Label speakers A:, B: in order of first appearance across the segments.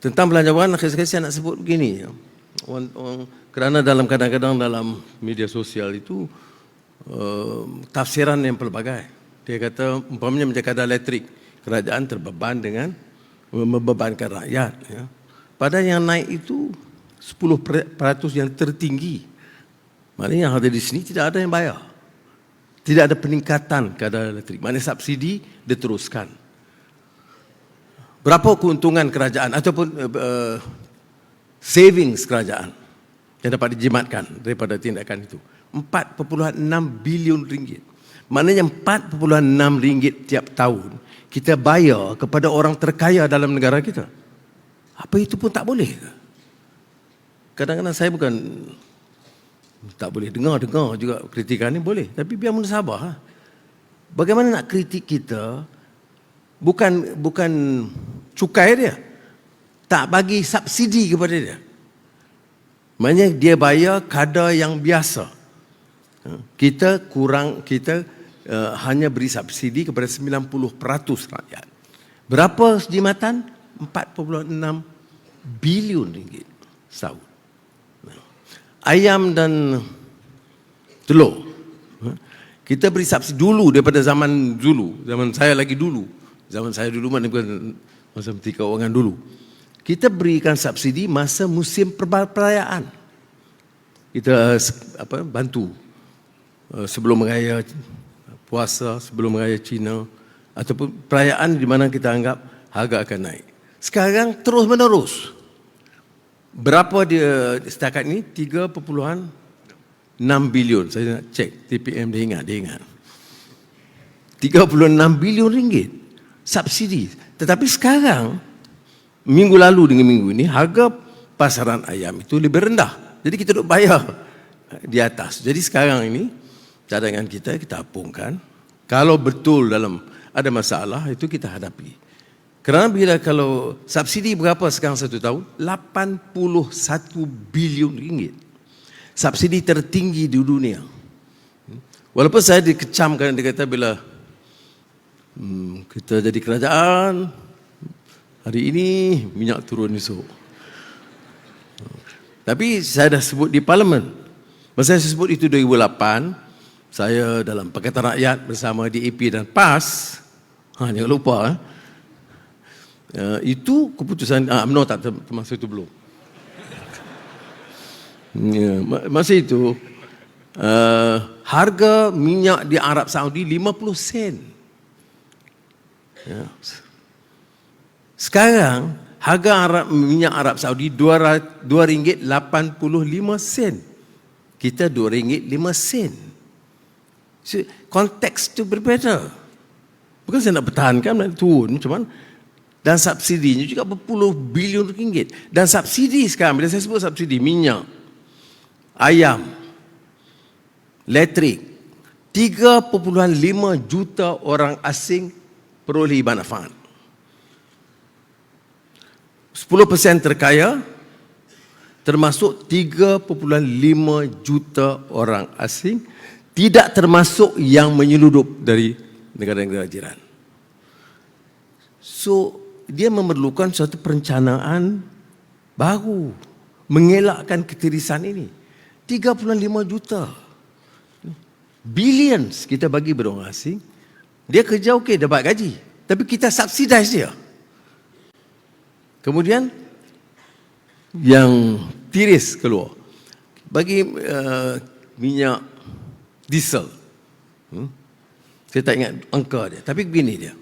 A: Tentang belanjawan, sekali saya nak sebut begini. Kerana kadang-kadang dalam media sosial itu tafsiran yang pelbagai. Dia kata, umpamanya macam kadar elektrik, kerajaan terbeban dengan membebankan rakyat. Ya. Padahal yang naik itu 10% yang tertinggi. Maknanya yang ada di sini tidak ada yang bayar. Tidak ada peningkatan kadar elektrik. Maknanya subsidi diteruskan. Berapa keuntungan kerajaan ataupun savings kerajaan yang dapat dijimatkan daripada tindakan itu? 4.6 bilion ringgit. Maknanya 4.6 ringgit tiap tahun kita bayar kepada orang terkaya dalam negara kita. Apa itu pun tak boleh ke? Kadang-kadang saya bukan tak boleh dengar juga kritikan ini boleh. Tapi biar sabar. Bagaimana nak kritik kita bukan cukai dia. Tak bagi subsidi kepada dia. Maknanya dia bayar kadar yang biasa. Kita hanya beri subsidi kepada 90% rakyat. Berapa jimatan? 4.6 bilion ringgit setahun. Ayam dan telur. Kita beri subsidi dulu daripada zaman dulu. Zaman saya dulu mana bukan masa Menteri Keuangan dulu. Kita berikan subsidi masa musim perayaan. Kita bantu sebelum raya puasa, sebelum raya Cina ataupun perayaan di mana kita anggap harga akan naik. Sekarang terus menerus. Berapa dia setakat ini? 3.6 bilion. Saya nak cek TPM dia ingat. 36 bilion ringgit subsidi. Tetapi sekarang minggu lalu dengan minggu ini harga pasaran ayam itu lebih rendah. Jadi kita duk bayar di atas. Jadi sekarang ini cadangan kita apungkan. Kalau betul ada masalah itu kita hadapi. Kerana kalau subsidi berapa sekarang satu tahun? 81 bilion ringgit. Subsidi tertinggi di dunia. Walaupun saya dikecamkan, dia kata bila kita jadi kerajaan, hari ini minyak turun esok. Tapi saya dah sebut di Parlimen. Masa saya sebut itu 2008, saya dalam Pakatan Rakyat bersama DAP dan PAS, jangan lupa, itu keputusan UMNO tak termasuk itu belum. Masa itu harga minyak di Arab Saudi 50 sen. Sekarang harga minyak Arab Saudi RM2.85. Kita RM2.05. So, konteks itu berbeza. Bukan saya nak pertahankan, nak turun macam mana. Dan subsidinya juga berpuluh bilion ringgit. Dan subsidi sekarang, bila saya sebut subsidi, minyak, ayam, elektrik, 3.5 juta orang asing peroleh manfaat. 10% terkaya, termasuk 3.5 juta orang asing, tidak termasuk yang menyeludup dari negara-negara jiran. So, dia memerlukan suatu perencanaan baru mengelakkan ketirisan ini. 35 juta billions kita bagi pada orang asing, dia kerja okey, dapat gaji, tapi kita subsidize dia. Kemudian yang tiris keluar bagi minyak diesel, saya tak ingat angka dia, tapi begini dia.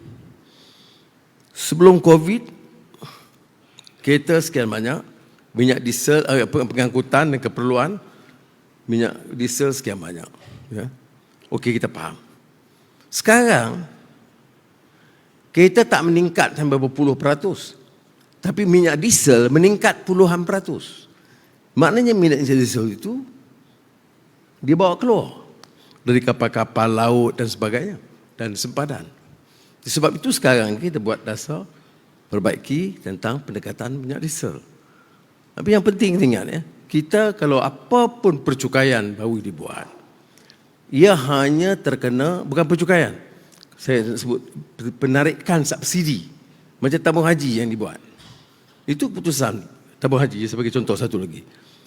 A: Sebelum COVID, kereta sekian banyak, minyak diesel, pengangkutan dan keperluan minyak diesel sekian banyak. Ya. Okey, kita faham. Sekarang, kereta tak meningkat sampai berpuluh peratus, tapi minyak diesel meningkat puluhan peratus. Maknanya minyak diesel itu dia bawa keluar dari kapal-kapal laut dan sebagainya dan sempadan. Sebab itu sekarang kita buat dasar perbaiki tentang pendekatan minyak diesel. Tapi yang penting ingat ya, kita kalau apapun percukaian baru dibuat, ia hanya terkena, bukan percukaian, saya sebut penarikan subsidi, macam tabung haji yang dibuat. Itu keputusan tabung haji sebagai contoh satu lagi.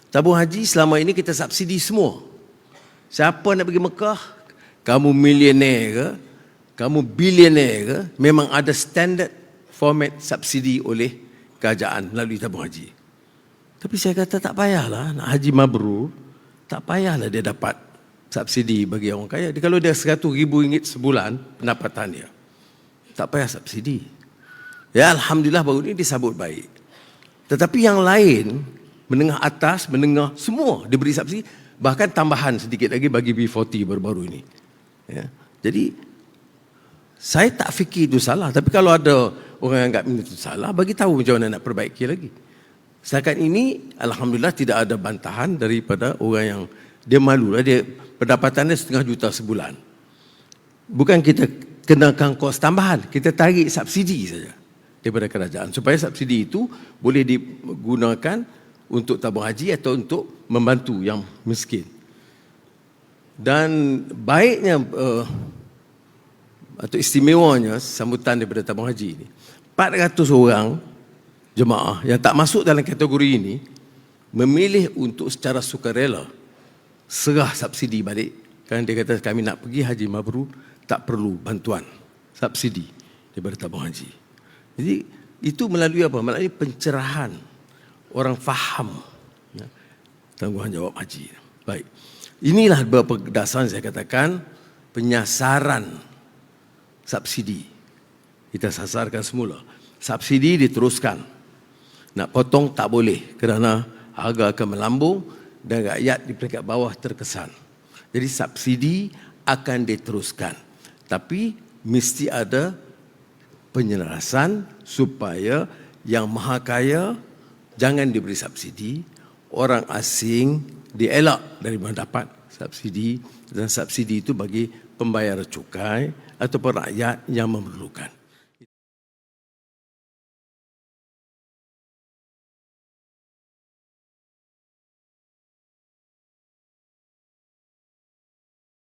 A: Tabung haji selama ini kita subsidi semua. Siapa nak pergi Mekah, kamu milioner ke, kamu bilioner ke, memang ada standard format subsidi oleh kerajaan melalui tabung haji. Tapi saya kata tak payahlah nak haji mabrur, tak payahlah dia dapat subsidi bagi orang kaya. Kalau dia RM100,000 sebulan pendapatan dia, tak payah subsidi. Ya Alhamdulillah baru ini disambut baik. Tetapi yang lain, menengah atas, menengah, semua diberi subsidi. Bahkan tambahan sedikit lagi bagi B40 baru-baru ini. Ya. Jadi, saya tak fikir itu salah. Tapi kalau ada orang yang anggap itu salah, bagi tahu macam mana nak perbaiki lagi. Setakat ini, Alhamdulillah tidak ada bantahan daripada orang yang dia malu lah, dia pendapatannya RM500,000 sebulan. Bukan kita kenakan kos tambahan, kita tarik subsidi saja daripada kerajaan supaya subsidi itu boleh digunakan untuk tabung haji atau untuk membantu yang miskin. Dan baiknya atau istimewanya sambutan daripada tabung haji ini, 400 orang jemaah yang tak masuk dalam kategori ini memilih untuk secara sukarela serah subsidi balik kerana dia kata kami nak pergi haji mabrur, tak perlu bantuan subsidi daripada tabung haji. Jadi itu melalui apa? Melalui pencerahan, orang faham ya, tanggungjawab haji. Baik, inilah beberapa dasar saya katakan penyasaran subsidi. Kita sasarkan semula. Subsidi diteruskan. Nak potong tak boleh kerana harga akan melambung dan rakyat di peringkat bawah terkesan. Jadi subsidi akan diteruskan. Tapi mesti ada penyelarasan supaya yang maha kaya jangan diberi subsidi, orang asing dielak dari mendapat subsidi, dan subsidi itu bagi pembayar cukai ataupun rakyat yang memerlukan.